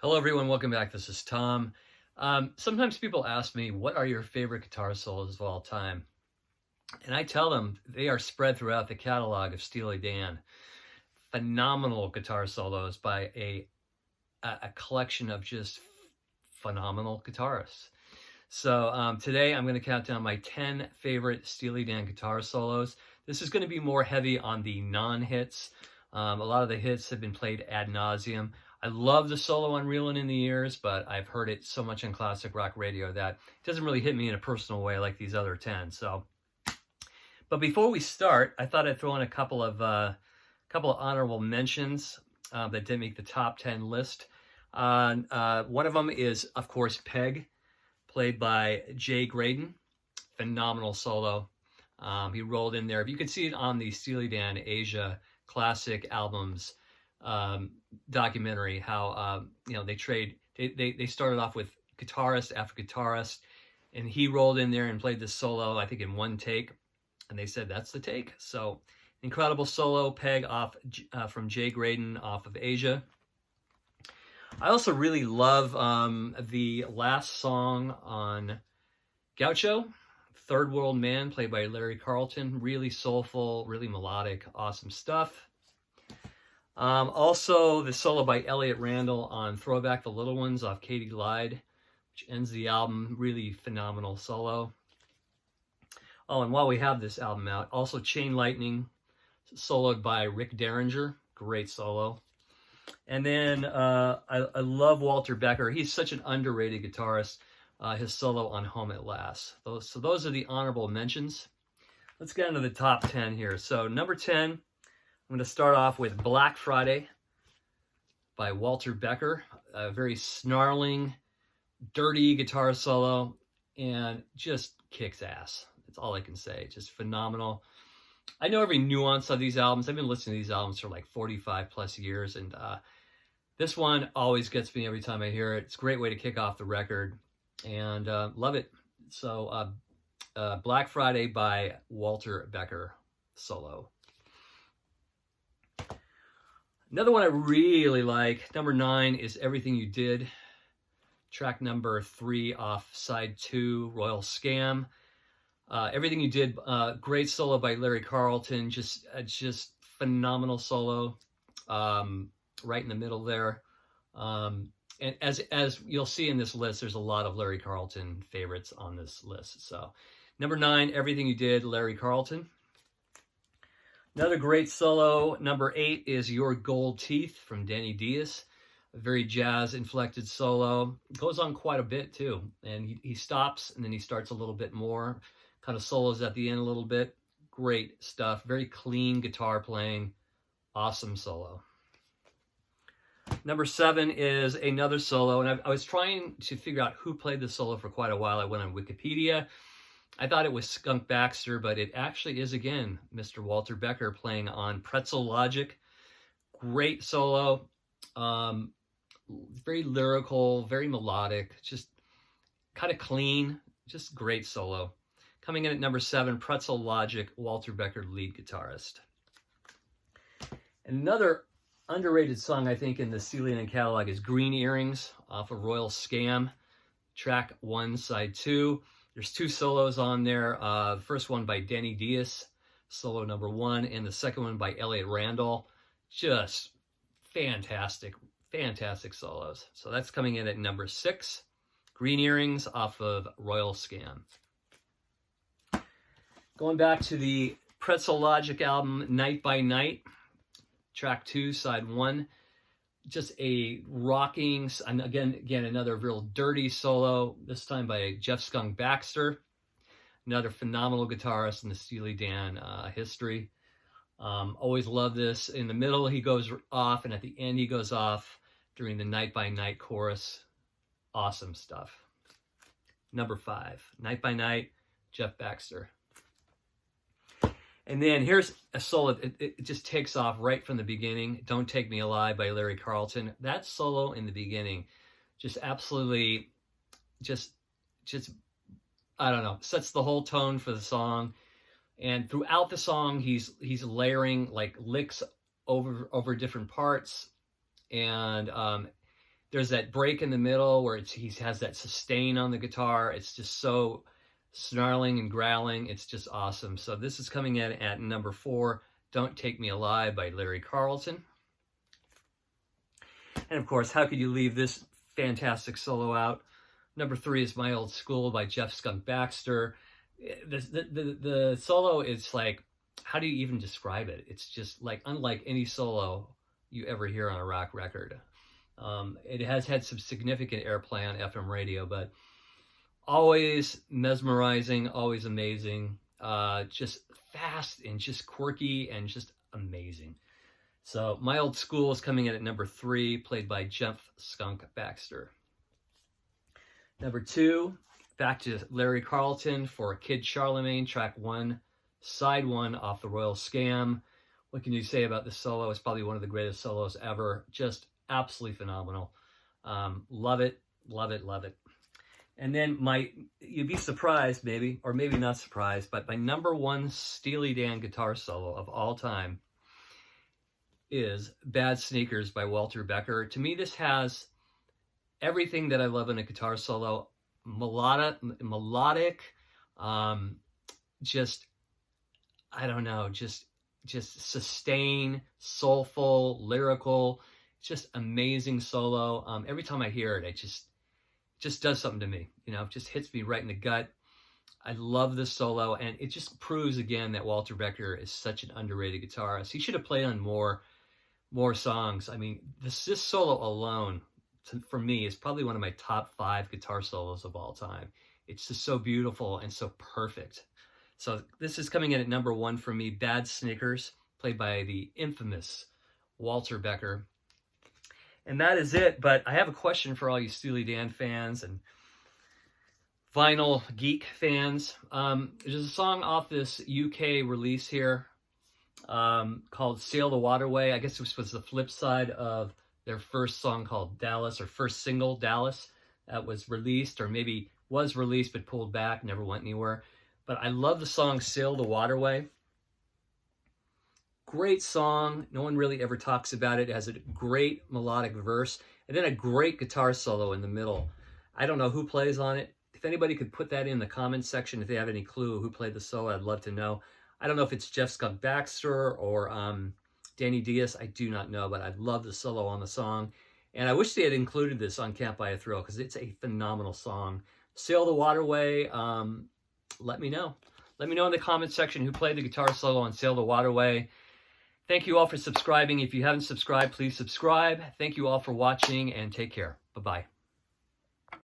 Hello, everyone. Welcome back. This is Tom. Sometimes people ask me, what are your favorite guitar solos of all time? And I tell them they are spread throughout the catalog of Steely Dan. Phenomenal guitar solos by a collection of just phenomenal guitarists. So today I'm going to count down my 10 favorite Steely Dan guitar solos. This is going to be more heavy on the non-hits. A lot of the hits have been played ad nauseum. I love the solo on Reelin' in the Years, but I've heard it so much on classic rock radio that it doesn't really hit me in a personal way like these other 10. But before we start, I thought I'd throw in a couple of honorable mentions that didn't make the top 10 list. One of them is, of course, Peg, played by Jay Graydon. Phenomenal solo. He rolled in there. You can see it on the Steely Dan Asia Classic Albums documentary, how they started off with guitarist after guitarist, and he rolled in there and played this solo, I think, in one take, and they said that's the take. So incredible solo, Peg off from Jay Graydon off of Asia. I also really love the last song on Gaucho, Third World Man, played by Larry Carlton. Really soulful, really melodic, awesome stuff. Also, the solo by Elliott Randall on Throwback the Little Ones off Katie Lied, which ends the album. Really phenomenal solo. Oh, and while we have this album out, also Chain Lightning, soloed by Rick Derringer. Great solo. And then I love Walter Becker. He's such an underrated guitarist. His solo on Home at Last. Those are the honorable mentions. Let's get into the top 10 here. So number 10, I'm going to start off with Black Friday by Walter Becker. A very snarling, dirty guitar solo, and just kicks ass. That's all I can say. Just phenomenal. I know every nuance of these albums. I've been listening to these albums for like 45 plus years, and this one always gets me every time I hear it. It's a great way to kick off the record, and love it. So Black Friday by Walter Becker, solo. Another one I really like, number 9, is Everything You Did, track number 3 off side 2, Royal Scam. Everything You Did, great solo by Larry Carlton, just phenomenal solo, right in the middle there. And as you'll see in this list, there's a lot of Larry Carlton favorites on this list. So number 9, Everything You Did, Larry Carlton. Another great solo, number 8, is Your Gold Teeth from Danny Diaz. A very jazz-inflected solo. Goes on quite a bit, too. And he stops, and then he starts a little bit more. Kind of solos at the end a little bit. Great stuff. Very clean guitar playing. Awesome solo. Number 7 is another solo, and I was trying to figure out who played the solo for quite a while. I went on Wikipedia. I thought it was Skunk Baxter, but it actually is, again, Mr. Walter Becker playing on Pretzel Logic. Great solo. Very lyrical, very melodic, just kind of clean, just great solo. Coming in at number 7, Pretzel Logic, Walter Becker, lead guitarist. Another underrated song, I think, in the Steely Dan catalog is Green Earrings off of Royal Scam, track 1, side 2. There's 2 solos on there. The first one by Danny Diaz, solo number 1, and the second one by Elliott Randall. Just fantastic, fantastic solos. So that's coming in at number 6, Green Earrings off of Royal Scam. Going back to the Pretzel Logic album, Night by Night, track 2, side 1. Just a rocking, and again, another real dirty solo, this time by Jeff Skunk Baxter, another phenomenal guitarist in the Steely Dan history. Always love this. In the middle, he goes off, and at the end, he goes off during the Night by Night chorus. Awesome stuff. Number 5, Night by Night, Jeff Baxter. And then here's a solo. It just takes off right from the beginning. Don't Take Me Alive by Larry Carlton. That solo in the beginning just absolutely, just I don't know, sets the whole tone for the song. And throughout the song, he's layering like licks over different parts. And There's that break in the middle where he has that sustain on the guitar. It's just so snarling and growling. It's just awesome. So this is coming in at number 4, Don't Take Me Alive by Larry Carlton. And of course, how could you leave this fantastic solo out? Number 3 is My Old School by Jeff Skunk Baxter. The solo is like, how do you even describe it? It's just like unlike any solo you ever hear on a rock record. It has had some significant airplay on FM radio, but always mesmerizing, always amazing, just fast and just quirky and just amazing. So My Old School is coming in at number 3, played by Jeff Skunk Baxter. Number 2, back to Larry Carlton for Kid Charlemagne, track 1, side 1 off the Royal Scam. What can you say about this solo? It's probably one of the greatest solos ever. Just absolutely phenomenal. Love it, love it, love it. And then you'd be surprised maybe, or maybe not surprised, but my number 1 Steely Dan guitar solo of all time is Bad Sneakers by Walter Becker. To me, this has everything that I love in a guitar solo. Melodic, just, I don't know, just sustain, soulful, lyrical, just amazing solo. Every time I hear it, it just does something to me. You know, it just hits me right in the gut. I love this solo, and it just proves again that Walter Becker is such an underrated guitarist. He should have played on more songs. I mean, this solo alone, for me, is probably one of my top 5 guitar solos of all time. It's just so beautiful and so perfect. So this is coming in at number 1 for me, Bad Sneakers, played by the infamous Walter Becker. And that is it, but I have a question for all you Steely Dan fans and vinyl geek fans. There's a song off this UK release here called Sail the Waterway. I guess this was the flip side of their first song called Dallas, or first single, Dallas, that was released, or maybe was released but pulled back, never went anywhere. But I love the song Sail the Waterway. Great song. No one really ever talks about it. It has a great melodic verse and then a great guitar solo in the middle. I don't know who plays on it. If anybody could put that in the comments section, if they have any clue who played the solo, I'd love to know. I don't know if it's Jeff Skunk Baxter or Danny Diaz. I do not know, but I love the solo on the song. And I wish they had included this on Can't Buy a Thrill, because it's a phenomenal song. Sail the Waterway. Let me know. Let me know in the comments section who played the guitar solo on Sail the Waterway. Thank you all for subscribing. If you haven't subscribed, please subscribe. Thank you all for watching, and take care. Bye-bye.